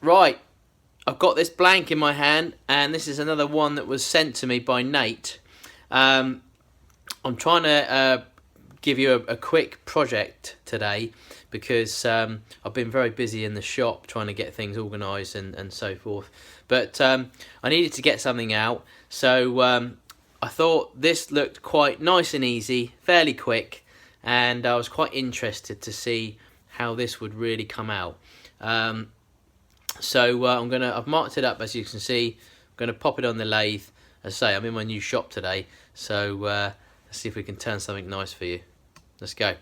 Right, I've got this blank in my hand, and this is another one that was sent to me by Nate. I'm trying to give you a quick project today because I've been very busy in the shop trying to get things organised and so forth. But I needed to get something out, so I thought this looked quite nice and easy, fairly quick, and I was quite interested to see how this would really come out. So I've marked it up, as you can see. I'm gonna pop it on the lathe. As I say, I'm in my new shop today, so let's see if we can turn something nice for you. Let's go.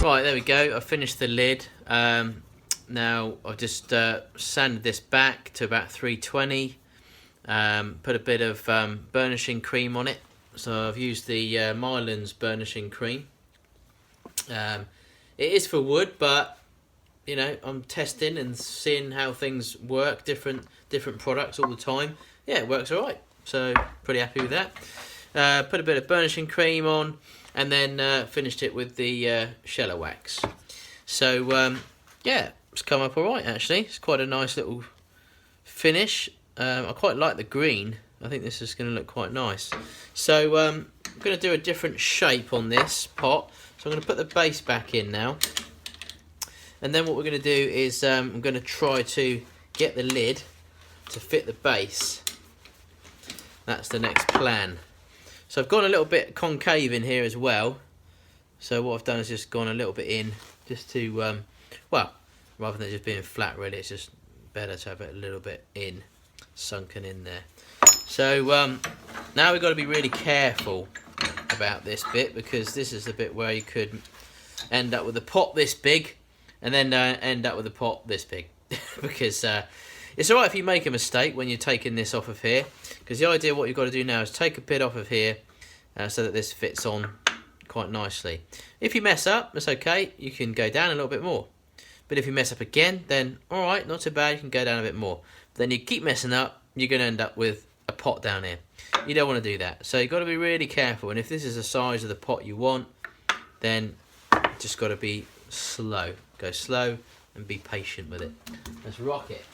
Right, there we go. I finished the lid. Now I've just sanded this back to about 320. Put a bit of burnishing cream on it. So I've used the Mylands burnishing cream. It is for wood, but you know, I'm testing and seeing how things work. Different products all the time. Yeah, it works all right. So pretty happy with that. Put a bit of burnishing cream on, and then finished it with the sheller wax. So yeah, it's come up all right actually. It's quite a nice little finish. I quite like the green. I think this is going to look quite nice. So I'm going to do a different shape on this pot. So I'm going to put the base back in now. And then what we're going to do is I'm going to try to get the lid to fit the base. That's the next plan. So I've gone a little bit concave in here as well. So what I've done is just gone a little bit in, just to, well, rather than just being flat really, it's just better to have it a little bit in, sunken in there. So now we've got to be really careful about this bit, because this is the bit where you could end up with a pot this big and then end up with a pot this big. Because it's alright if you make a mistake when you're taking this off of here, because the idea what you've got to do now is take a bit off of here so that this fits on quite nicely. If you mess up, that's okay, you can go down a little bit more. But if you mess up again, then alright, not too bad, you can go down a bit more. But then you keep messing up, you're going to end up with a pot down here. You don't want to do that. So you've got to be really careful, and if this is the size of the pot you want, then just got to be slow. Go slow and be patient with it. Let's rock it.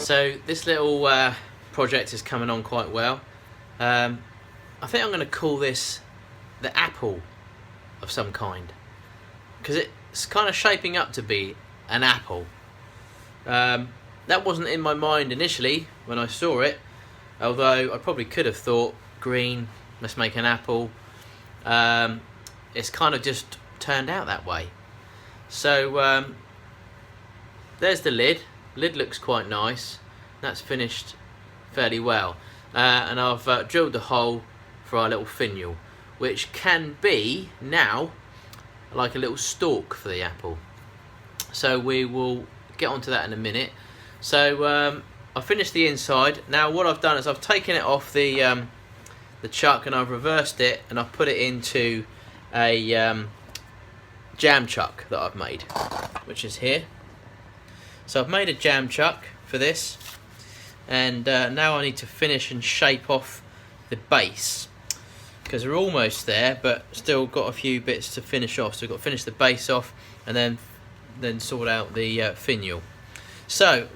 So this little project is coming on quite well. I think I'm going to call this the apple of some kind, because it's kind of shaping up to be an apple. That wasn't in my mind initially when I saw it, although I probably could have thought green, let's make an apple. It's kind of just turned out that way. So there's the lid. Lid looks quite nice. That's finished fairly well, and I've drilled the hole for our little finial, which can be now like a little stalk for the apple. So we will get onto that in a minute. So I finished the inside. Now what I've done is I've taken it off the chuck and I've reversed it and I've put it into a jam chuck that I've made, which is here. So I've made a jam chuck for this, and now I need to finish and shape off the base, because we're almost there but still got a few bits to finish off. So we've got to finish the base off and then sort out the finial. So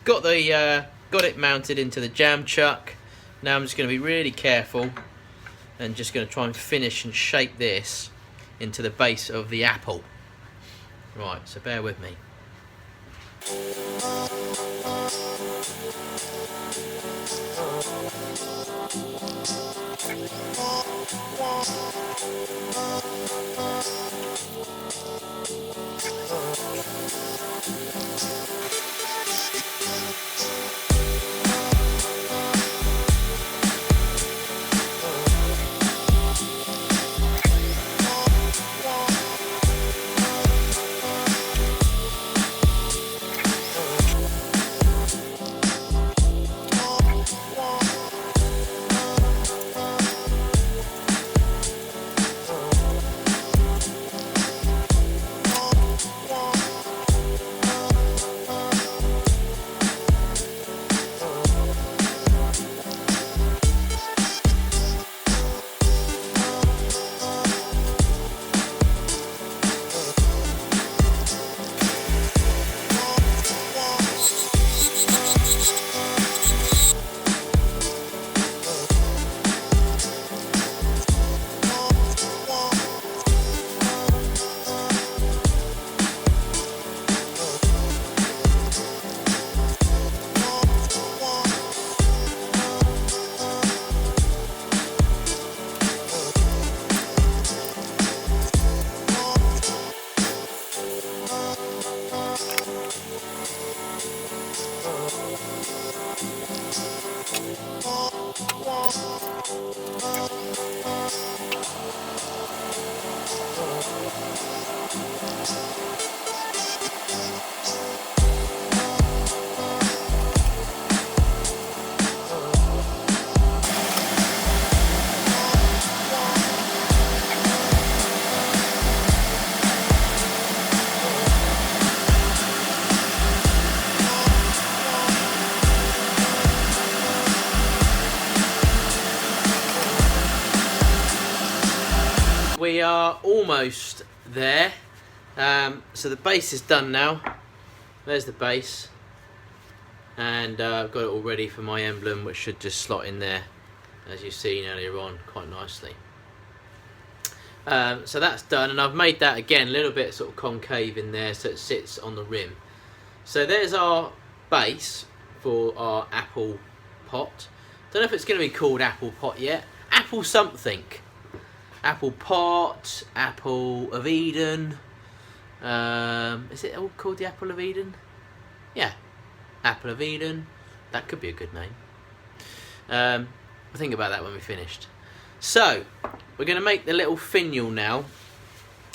got it mounted into the jam chuck. Now I'm just going to be really careful and just going to try and finish and shape this into the base of the apple. Right, so bear with me. We are almost there. So the base is done now. There's the base, and I've got it all ready for my emblem, which should just slot in there, as you've seen earlier on, quite nicely. So that's done, and I've made that again a little bit sort of concave in there so it sits on the rim. So there's our base for our apple pot. Don't know if it's going to be called apple pot yet. Apple something. Apple pot, apple of Eden. Is it all called the apple of Eden? Yeah, apple of Eden. That could be a good name. We'll think about that when we're finished. So we're going to make the little finial now.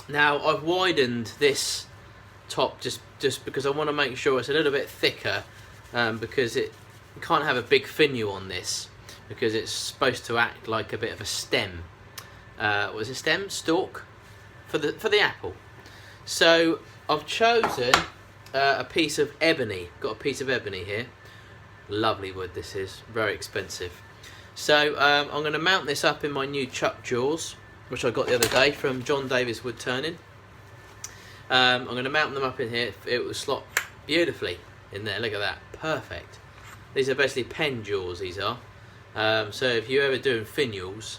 Now I've widened this top just because I want to make sure it's a little bit thicker, because you can't have a big finial on this because it's supposed to act like a bit of a stem. Was it stem? Stalk for the apple. So I've chosen a piece of ebony. Got a piece of ebony here. Lovely wood this is, very expensive. So I'm going to mount this up in my new chuck jaws, which I got the other day from John Davis Woodturning. I'm going to mount them up in here. It will slot beautifully in there. Look at that, perfect. These are basically pen jaws, these are. So if you're ever doing finials,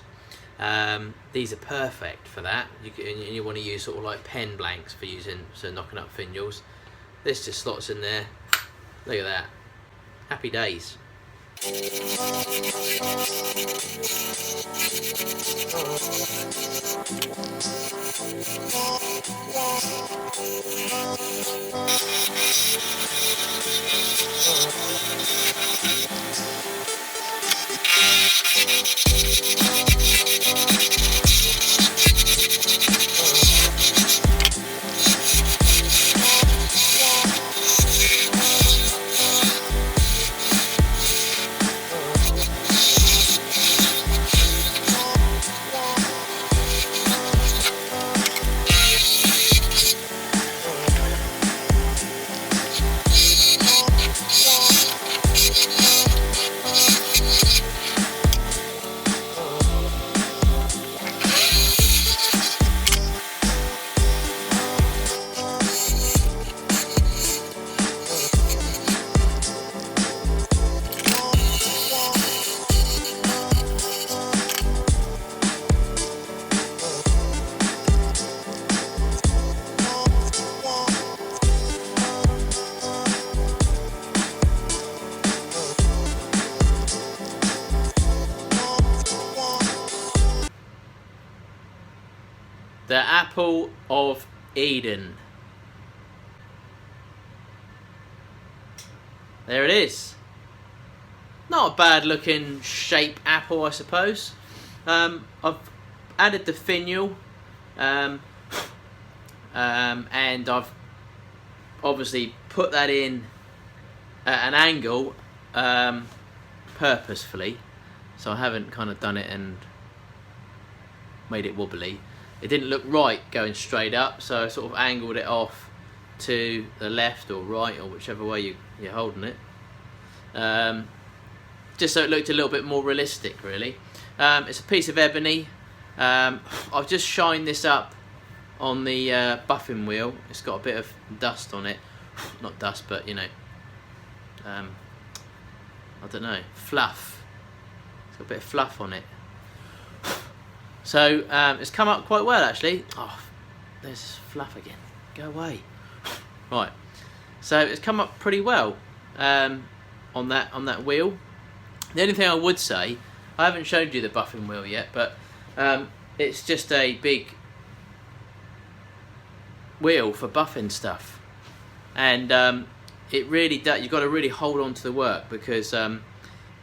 these are perfect for that. You want to use sort of like pen blanks for using, so knocking up finials. This just slots in there. Look at that. Happy days. The apple of Eden. There it is. Not a bad looking shape apple, I suppose. I've added the finial, and I've obviously put that in at an angle purposefully, so I haven't kind of done it and made it wobbly. It didn't look right going straight up, so I sort of angled it off to the left or right, or whichever way you're holding it, just so it looked a little bit more realistic, really. It's a piece of ebony. I've just shined this up on the buffing wheel. It's got a bit of dust on it. Not dust, but you know, I don't know, fluff. It's got a bit of fluff on it. So it's come up quite well, actually. Oh, there's fluff again. Go away. Right. So it's come up pretty well on that wheel. The only thing I would say, I haven't showed you the buffing wheel yet, but it's just a big wheel for buffing stuff, and it really does. You've got to really hold on to the work, because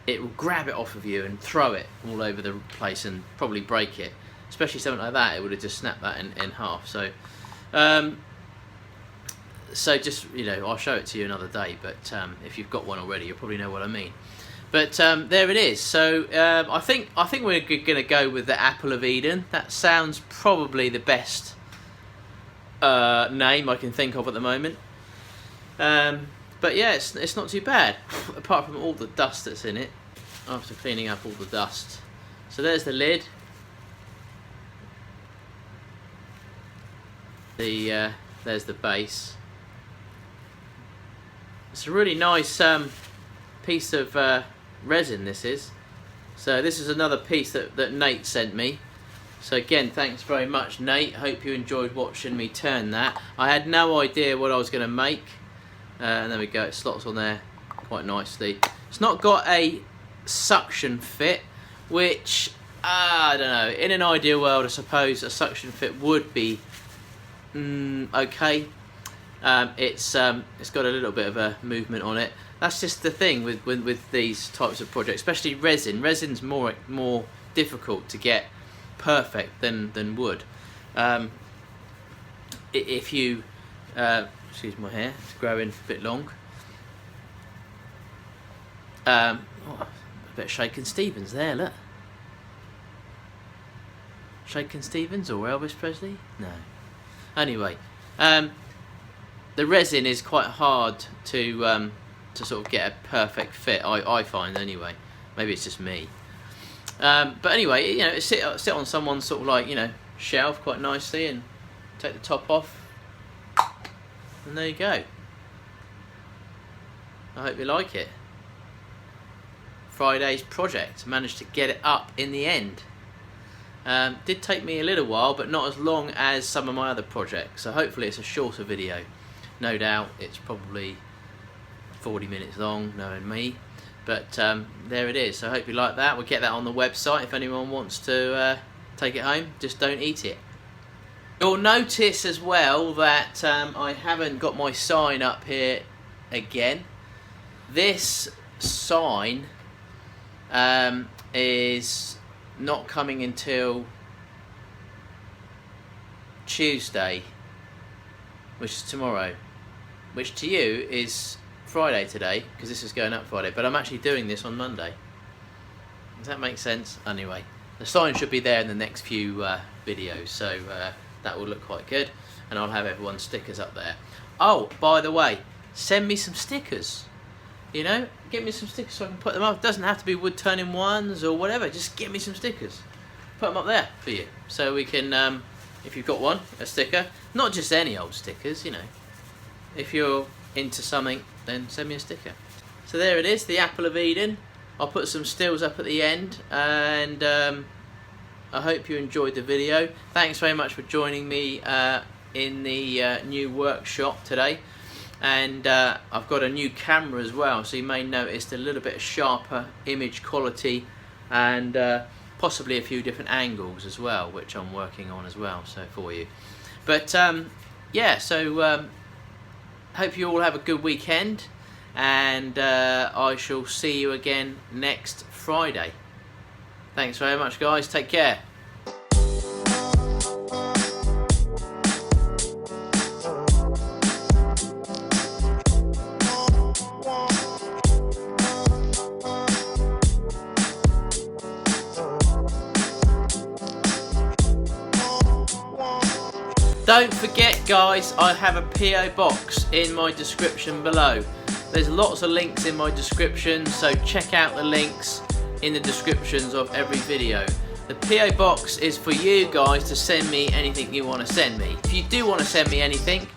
it will grab it off of you and throw it all over the place and probably break it. Especially something like that, it would have just snapped that in half. So, so just, you know, I'll show it to you another day. But if you've got one already, you'll probably know what I mean. But there it is. So I think we're going to go with the Apple of Eden. That sounds probably the best name I can think of at the moment. But yeah, it's not too bad, apart from all the dust that's in it, after cleaning up all the dust. So there's the lid. There's the base. It's a really nice piece of resin, this is. So this is another piece that Nate sent me. So again, thanks very much, Nate. Hope you enjoyed watching me turn that. I had no idea what I was going to make. And there we go, it slots on there quite nicely. It's not got a suction fit, which, I don't know, in an ideal world I suppose a suction fit would be okay. It's got a little bit of a movement on it. That's just the thing with these types of projects, especially resin. Resin's more difficult to get perfect than wood. If you excuse my hair, it's growing a bit long. A bit of Shakin' Stevens there, look. Shakin' Stevens or Elvis Presley? No. Anyway, the resin is quite hard to sort of get a perfect fit. I find anyway. Maybe it's just me. But anyway, you know, it sit on someone's sort of like, you know, shelf quite nicely, and take the top off. And there you go. I hope you like it. Friday's project. Managed to get it up in the end. Did take me a little while, but not as long as some of my other projects, so hopefully it's a shorter video. No doubt it's probably 40 minutes long, knowing me, but there it is. So I hope you like that. We'll get that on the website if anyone wants to take it home. Just don't eat it. You'll notice as well that I haven't got my sign up here again. This sign is not coming until Tuesday, which is tomorrow, which to you is Friday today, because this is going up Friday, but I'm actually doing this on Monday. Does that make sense? Anyway, the sign should be there in the next few videos, so that will look quite good, and I'll have everyone's stickers up there. Oh, by the way, send me some stickers. You know, get me some stickers so I can put them up. It doesn't have to be wood turning ones or whatever. Just get me some stickers. Put them up there for you, so we can, if you've got one, a sticker, not just any old stickers. You know, if you're into something, then send me a sticker. So there it is, the apple of Eden. I'll put some stills up at the end, and I hope you enjoyed the video. Thanks very much for joining me in the new workshop today. And I've got a new camera as well, so you may notice a little bit sharper image quality, and possibly a few different angles as well, which I'm working on as well, so for you. But yeah, so hope you all have a good weekend, and I shall see you again next Friday. Thanks very much, guys. Take care. Don't forget, guys, I have a PO box in my description below. There's lots of links in my description, so check out the links in the descriptions of every video. The PO box is for you guys to send me anything you want to send me. If you do want to send me anything,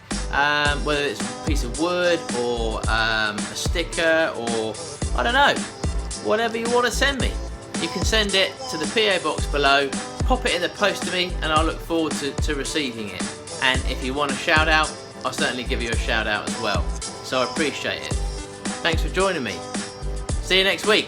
whether it's a piece of wood or a sticker, or I don't know, whatever you want to send me, you can send it to the PO box below, pop it in the post to me, and I'll look forward to receiving it. And if you want a shout out, I'll certainly give you a shout out as well. So I appreciate it. Thanks for joining me. See you next week.